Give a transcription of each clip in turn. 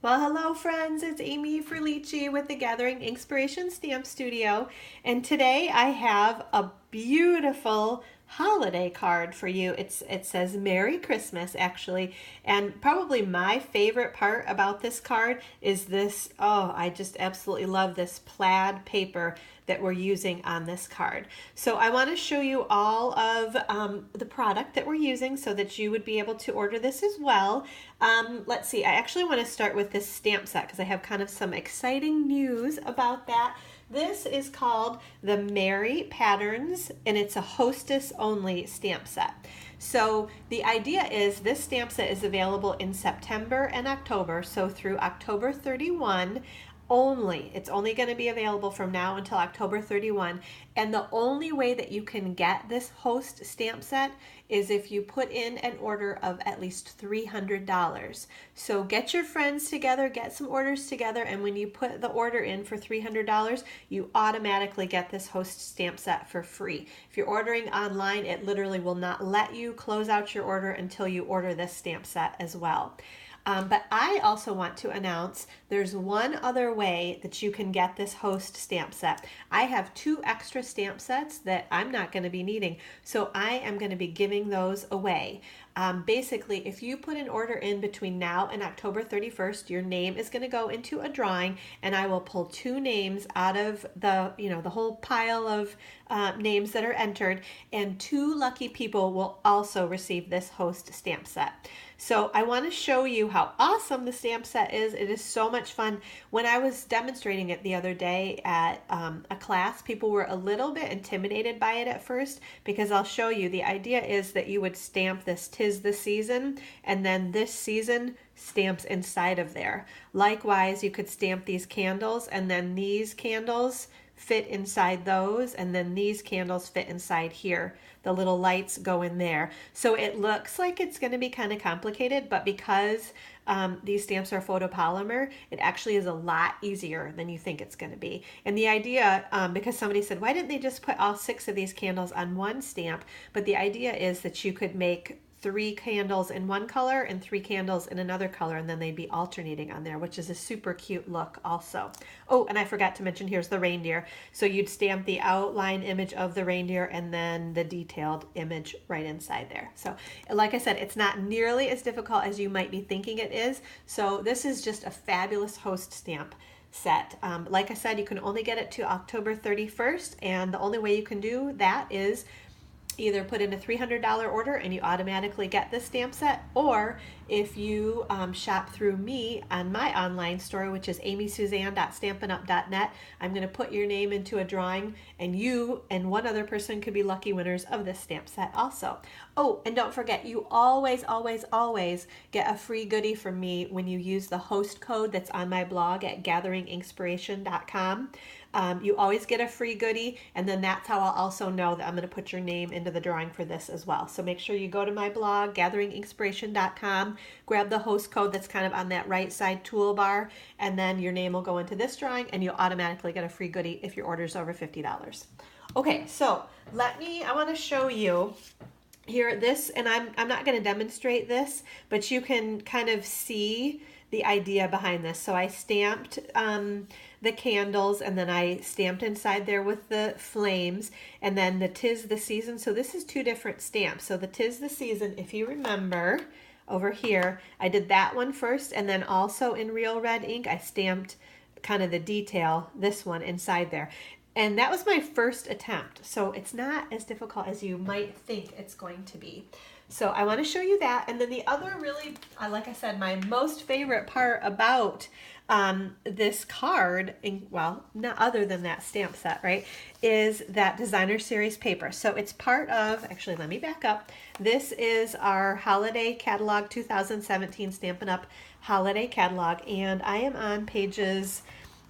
Well, hello friends, it's Amy Frillici with the Gathering Inkspiration Stamp Studio, and today I have a beautiful holiday card for you. It says Merry Christmas actually, and probably my favorite part about this card is this, oh, I just absolutely love this plaid paper that we're using on this card. So I want to show you all of the product that we're using so that you would be able to order this as well. Let's see, I actually want to start with this stamp set because I have kind of some exciting news about that. This is called the Merry Patterns, and it's a hostess only stamp set. So the idea is this stamp set is available in September and October, so through October 31 only. It's only going to be available from now until October 31. And the only way that you can get this host stamp set is if you put in an order of at least $300. So get your friends together, get some orders together, and when you put the order in for $300, you automatically get this host stamp set for free. If you're ordering online, it literally will not let you close out your order until you order this stamp set as well. But I also want to announce there's one other way that you can get this host stamp set. I have 2 extra stamp sets that I'm not going to be needing, so I am going to be giving those away. Basically, if you put an order in between now and October 31st, your name is going to go into a drawing, and I will pull 2 names out of the whole pile of names that are entered, and 2 lucky people will also receive this host stamp set. So I want to show you how awesome the stamp set is. It is so much fun. When I was demonstrating it the other day at a class, people were a little bit intimidated by it at first because I'll show you. The idea is that you would stamp this "'Tis the Season" and then this season stamps inside of there. Likewise, you could stamp these candles and then these candles fit inside those, and then these candles fit inside here. The little lights go in there. So it looks like it's going to be kind of complicated, but because these stamps are photopolymer, it actually is a lot easier than you think it's going to be. And the idea, because somebody said, why didn't they just put all 6 of these candles on one stamp? But the idea is that you could make 3 candles in one color and 3 candles in another color, and then they'd be alternating on there, which is a super cute look also. Oh, and I forgot to mention, here's the reindeer. So you'd stamp the outline image of the reindeer and then the detailed image right inside there. So like I said, it's not nearly as difficult as you might be thinking it is. So this is just a fabulous host stamp set. Like I said, you can only get it to October 31st, and the only way you can do that is either put in a $300 order and you automatically get this stamp set, or if you shop through me on my online store, which is amysuzanne.stampinup.net, I'm going to put your name into a drawing, and you and one other person could be lucky winners of this stamp set also. Oh, and don't forget, you always, always, always get a free goodie from me when you use the host code that's on my blog at gatheringinkspiration.com. You always get a free goodie, and then that's how I'll also know that I'm going to put your name into the drawing for this as well. So make sure you go to my blog, gatheringinkspiration.com, grab the host code that's kind of on that right side toolbar, and then your name will go into this drawing, and you'll automatically get a free goodie if your order is over $50. Okay, so I want to show you here this, and I'm not going to demonstrate this, but you can kind of see the idea behind this. So I stamped the candles, and then I stamped inside there with the flames, and then the "'Tis the Season." So this is 2 different stamps. So the "'Tis the Season," if you remember over here, I did that one first, and then also in real red ink, I stamped kind of the detail, this one inside there. And that was my first attempt. So it's not as difficult as you might think it's going to be. So I want to show you that. And then the other really, like I said, my most favorite part about this card, well, not other than that stamp set, right, is that designer series paper. So it's part of, actually, let me back up. This is our holiday catalog 2017 Stampin' Up! Holiday catalog. And I am on pages,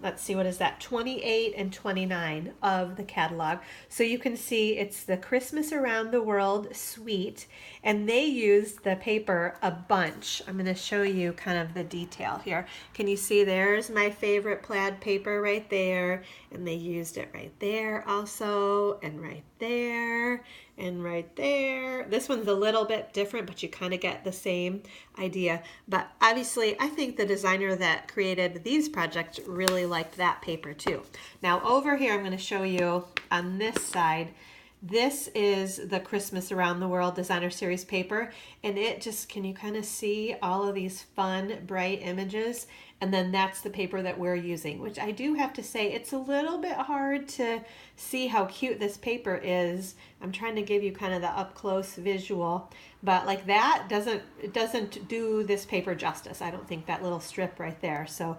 let's see, what is that, 28 and 29 of the catalog. So you can see it's the Christmas Around the World suite, and they used the paper a bunch. I'm going to show you kind of the detail here. Can you see there's my favorite plaid paper right there, and they used it right there also, and right there, And right there, this one's a little bit different, but you kind of get the same idea. But obviously, I think the designer that created these projects really liked that paper too. Now over here, I'm going to show you on this side, this is the Christmas Around the World Designer Series paper, and it just, can you kind of see all of these fun, bright images? And then that's the paper that we're using, which I do have to say, it's a little bit hard to see how cute this paper is. I'm trying to give you kind of the up close visual, but like that doesn't do this paper justice. I don't think, that little strip right there. So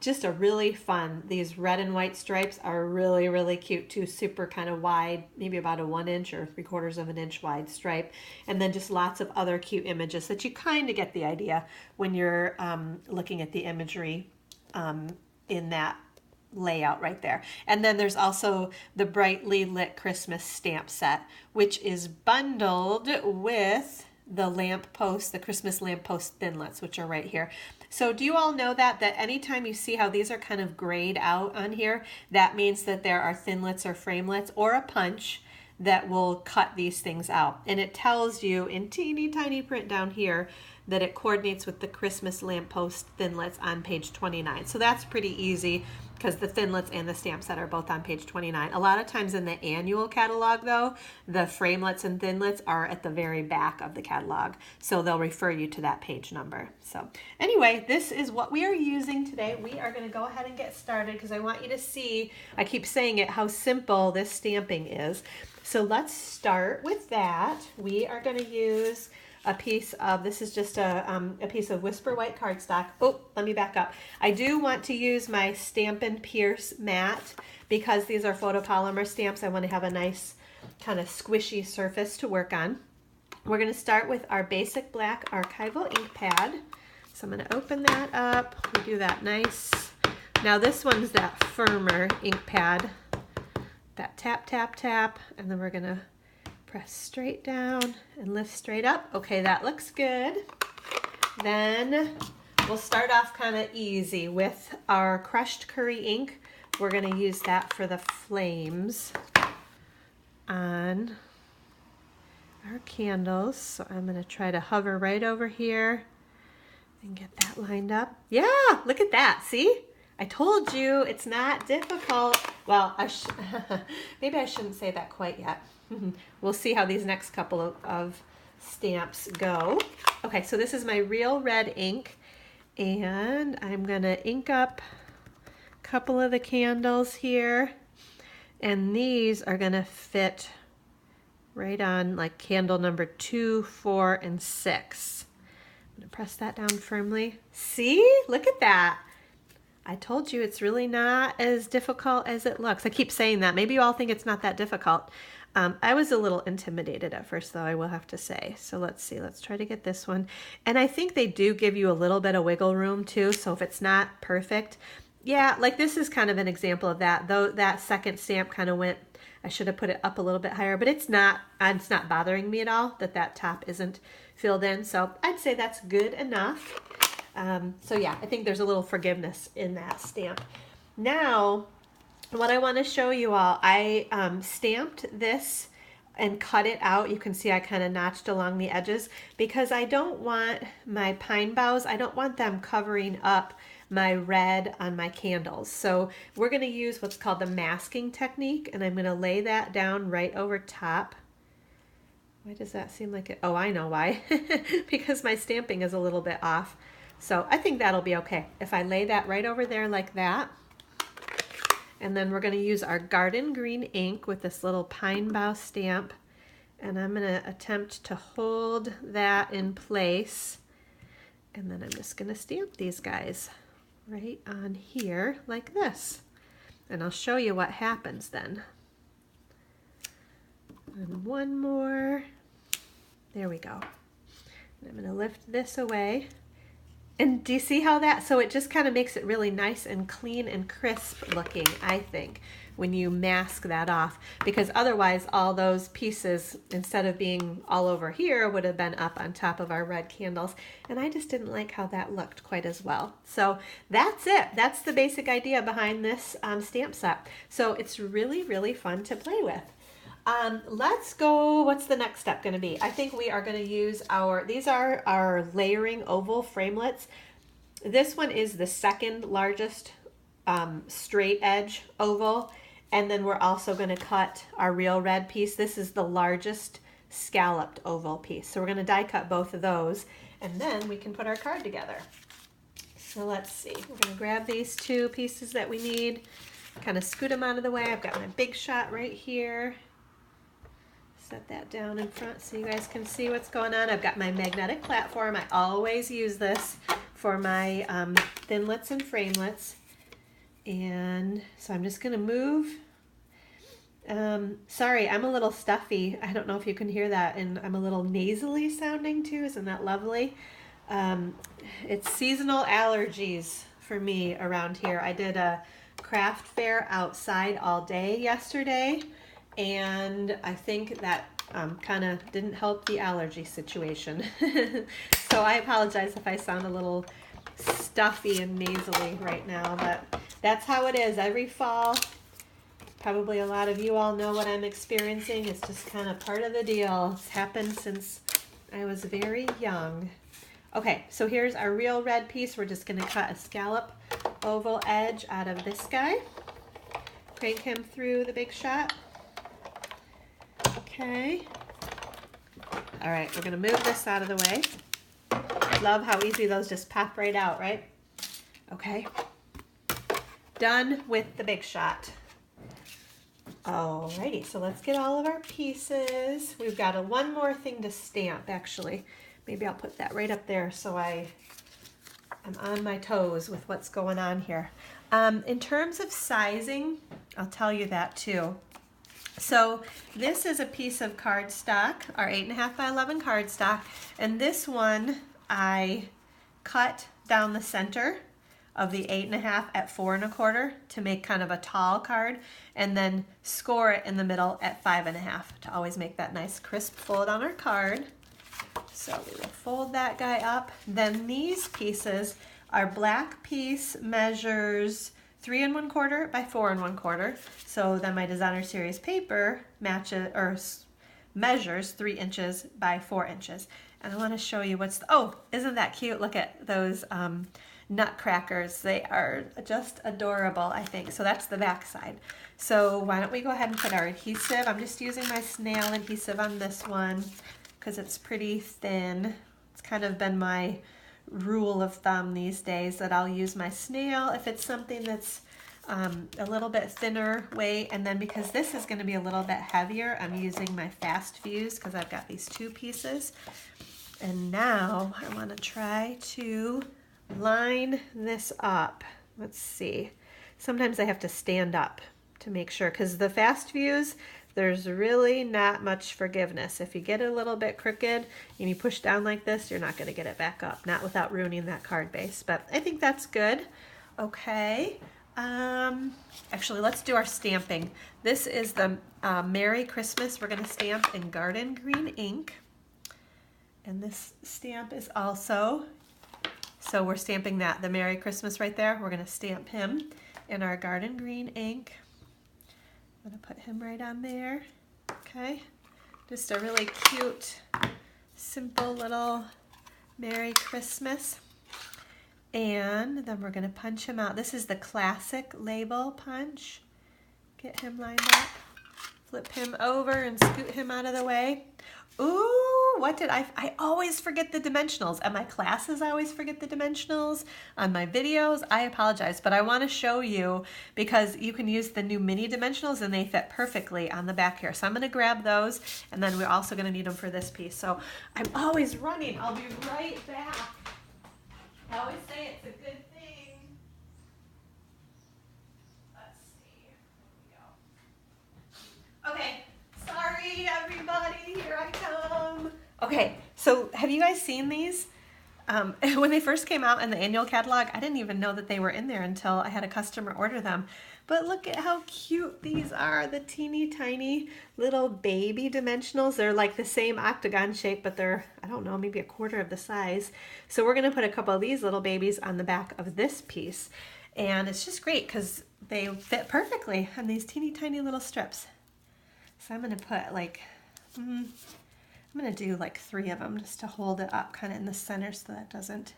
just a really fun, these red and white stripes are really, really cute too. Super kind of wide, maybe about a 1 inch or 3/4 of an inch wide stripe. And then just lots of other cute images that you kind of get the idea when you're looking at the imagery in that layout right there. And then there's also the brightly lit Christmas stamp set, which is bundled with the lamppost, the Christmas lamppost thinlits, which are right here. So do you all know that anytime you see how these are kind of grayed out on here, that means that there are thinlits or framelits or a punch that will cut these things out. And it tells you in teeny tiny print down here that it coordinates with the Christmas lamppost thinlits on page 29. So that's pretty easy because the thinlits and the stamp set are both on page 29. A lot of times in the annual catalog though, the framelits and thinlits are at the very back of the catalog. So they'll refer you to that page number. So anyway, this is what we are using today. We are going to go ahead and get started because I want you to see, I keep saying it, how simple this stamping is. So let's start with that. We are going to use a piece of, this is just a piece of Whisper White cardstock. Oh, let me back up. I do want to use my Stampin' Pierce matte because these are photopolymer stamps. I want to have a nice kind of squishy surface to work on. We're going to start with our basic black Archival ink pad. So I'm going to open that up. We do that nice. Now this one's that firmer ink pad. That tap, tap, tap, and then we're going to press straight down and lift straight up. Okay, that looks good. Then we'll start off kind of easy with our crushed curry ink. We're going to use that for the flames on our candles. So I'm going to try to hover right over here and get that lined up. Yeah, look at that. See? I told you it's not difficult. Well, maybe I shouldn't say that quite yet. We'll see how these next couple of stamps go. Okay, so this is my real red ink, and I'm gonna ink up a couple of the candles here, and these are gonna fit right on like candle number 2, 4, and 6. I'm gonna press that down firmly. See? Look at that. I told you it's really not as difficult as it looks. I keep saying that. Maybe you all think it's not that difficult. I was a little intimidated at first, though, I will have to say. So let's see. Let's try to get this one. And I think they do give you a little bit of wiggle room, too. So if it's not perfect, yeah, like this is kind of an example of that. Though that second stamp kind of went, I should have put it up a little bit higher, but it's not bothering me at all that top isn't filled in. So I'd say that's good enough. So yeah, I think there's a little forgiveness in that stamp. Now, what I want to show you all, I stamped this and cut it out. You can see I kind of notched along the edges because I don't want my pine boughs, I don't want them covering up my red on my candles. So we're going to use what's called the masking technique, and I'm going to lay that down right over top. Why does that seem like it? Oh, I know why. Because my stamping is a little bit off. So I think that'll be okay if I lay that right over there like that. And then we're going to use our garden green ink with this little pine bough stamp. And I'm going to attempt to hold that in place. And then I'm just going to stamp these guys right on here like this. And I'll show you what happens then. And one more. There we go. And I'm going to lift this away. And do you see how that, so it just kind of makes it really nice and clean and crisp looking, I think, when you mask that off. Because otherwise all those pieces, instead of being all over here, would have been up on top of our red candles. And I just didn't like how that looked quite as well. So that's it. That's the basic idea behind this stamp set. So it's really, really fun to play with. Let's go, what's the next step going to be? I think we are going to use these are our layering oval framelits. This one is the second largest straight edge oval. And then we're also going to cut our real red piece. This is the largest scalloped oval piece. So we're going to die cut both of those, and then we can put our card together. So let's see. We're going to grab these two pieces that we need, kind of scoot them out of the way. I've got my big shot right here. Set that down in front so you guys can see what's going on. I've got my magnetic platform. I always use this for my thinlits and framelits. And so I'm just going to move. Sorry, I'm a little stuffy. I don't know if you can hear that, and I'm a little nasally sounding too. Isn't that lovely? It's seasonal allergies for me around here. I did a craft fair outside all day yesterday, and I think that kind of didn't help the allergy situation. So I apologize if I sound a little stuffy and nasally right now, but that's how it is every fall. Probably a lot of you all know what I'm experiencing. It's just kind of part of the deal. It's happened since I was very young. Okay, so here's our real red piece. We're just going to cut a scallop oval edge out of this guy. Crank him through the big shot. Okay. All right, we're going to move this out of the way. Love how easy those just pop right out, right? Okay. Done with the big shot. Alrighty, so let's get all of our pieces. We've got one more thing to stamp, actually. Maybe I'll put that right up there so I'm on my toes with what's going on here. In terms of sizing, I'll tell you that too. So this is a piece of cardstock, our 8.5 by 11 cardstock, and this one I cut down the center of the 8.5 at 4 1/4 to make kind of a tall card, and then score it in the middle at 5.5 to always make that nice crisp fold on our card. So we will fold that guy up. Then these pieces, our black piece measures 3 1/4 by 4 1/4. So then my designer series paper matches or measures 3 inches by 4 inches. And I want to show you oh, isn't that cute? Look at those nutcrackers. They are just adorable, I think. So that's the back side. So why don't we go ahead and put our adhesive. I'm just using my snail adhesive on this one because it's pretty thin. It's kind of been my rule of thumb these days that I'll use my snail if it's something that's a little bit thinner weight, and then because this is going to be a little bit heavier, I'm using my fast fuse because I've got these two pieces. And now I want to try to line this up. Let's see. Sometimes I have to stand up to make sure, because the fast fuse, there's really not much forgiveness. If you get it a little bit crooked and you push down like this, you're not going to get it back up, not without ruining that card base. But I think that's good. Okay. Actually, let's do our stamping. This is the Merry Christmas. We're going to stamp in garden green ink. And this stamp is also, so we're stamping that, the Merry Christmas right there. We're going to stamp him in our garden green ink. I'm going to put him right on there. Okay. Just a really cute, simple little Merry Christmas. And then we're going to punch him out. This is the classic label punch. Get him lined up. Flip him over and scoot him out of the way. Ooh, what did I always forget the dimensionals. At my classes, I always forget the dimensionals. On my videos, I apologize, but I want to show you because you can use the new mini dimensionals and they fit perfectly on the back here. So I'm going to grab those, and then we're also going to need them for this piece. So I'm always running. I'll be right back. I always say it's a good thing. Let's see. Here we go. Okay. Sorry, everybody. Here I come. Okay. So have you guys seen these? When they first came out in the annual catalog, I didn't even know that they were in there until I had a customer order them. But look at how cute these are. The teeny tiny little baby dimensionals. They're like the same octagon shape, but they're, I don't know, maybe a quarter of the size. So we're going to put a couple of these little babies on the back of this piece. And it's just great because they fit perfectly on these teeny tiny little strips. So I'm going to put like, I'm going to do like 3 of them just to hold it up kind of in the center so that doesn't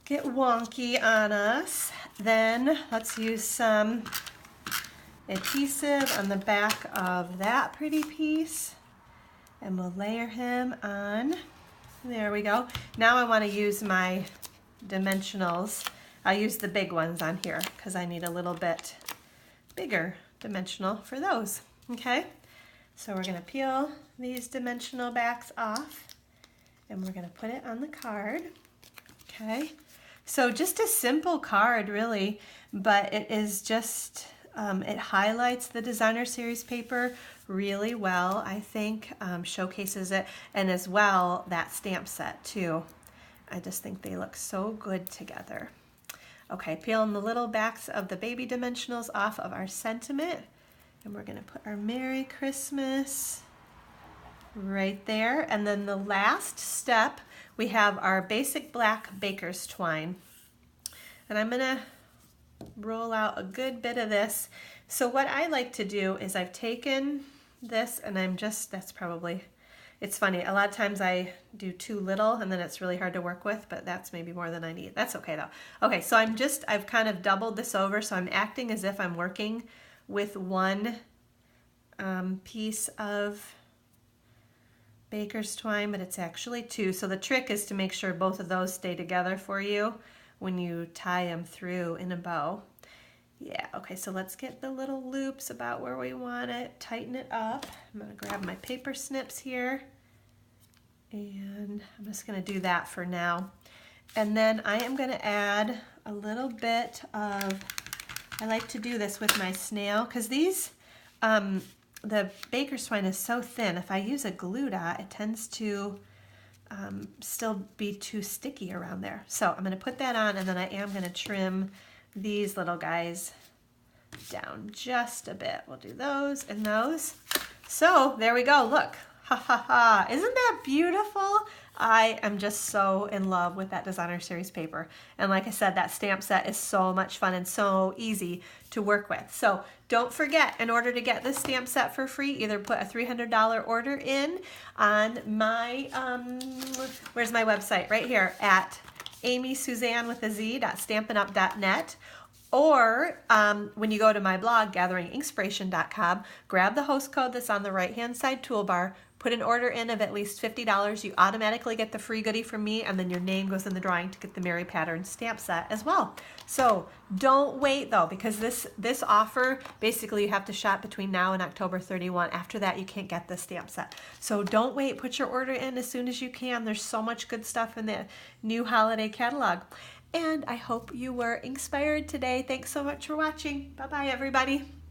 get wonky on us. Then let's use some adhesive on the back of that pretty piece, and we'll layer him on. There we go. Now I want to use my dimensionals. I'll use the big ones on here because I need a little bit bigger dimensional for those. Okay, so we're going to peel these dimensional backs off and we're going to put it on the card. Okay, so just a simple card really, but it is just, it highlights the designer series paper really well, I think, showcases it, and as well that stamp set too. I just think they look so good together. Okay, peeling the little backs of the baby dimensionals off of our sentiment, and we're going to put our Merry Christmas right there. And then the last step, we have our basic black baker's twine. And I'm going to roll out a good bit of this. So what I like to do is I've taken this and I'm just, that's probably, it's funny, a lot of times I do too little and then it's really hard to work with, but that's maybe more than I need. That's okay though. Okay, so I've kind of doubled this over, so I'm acting as if I'm working with one piece of baker's twine, but it's actually 2. So the trick is to make sure both of those stay together for you when you tie them through in a bow. Yeah, okay, so let's get the little loops about where we want it, tighten it up. I'm gonna grab my paper snips here, and I'm just gonna do that for now. And then I am gonna add a little bit of, I like to do this with my snail, because these, the baker's twine is so thin. If I use a glue dot, it tends to still be too sticky around there. So I'm gonna put that on, and then I am gonna trim these little guys down just a bit. We'll do those and those. So there we go, look. Ha ha ha. Isn't that beautiful? I am just so in love with that designer series paper. And like I said, that stamp set is so much fun and so easy to work with. So don't forget, in order to get this stamp set for free, either put a $300 order in on my, where's my website? Right here at amysuzanne.stampinup.net. Or when you go to my blog, gatheringinkspiration.com, grab the host code that's on the right-hand side toolbar, put an order in of at least $50. You automatically get the free goodie from me, and then your name goes in the drawing to get the Merry Pattern stamp set as well. So don't wait though, because this offer, basically you have to shop between now and October 31. After that, you can't get the stamp set. So don't wait, put your order in as soon as you can. There's so much good stuff in the new holiday catalog. And I hope you were inspired today. Thanks so much for watching. Bye-bye, everybody.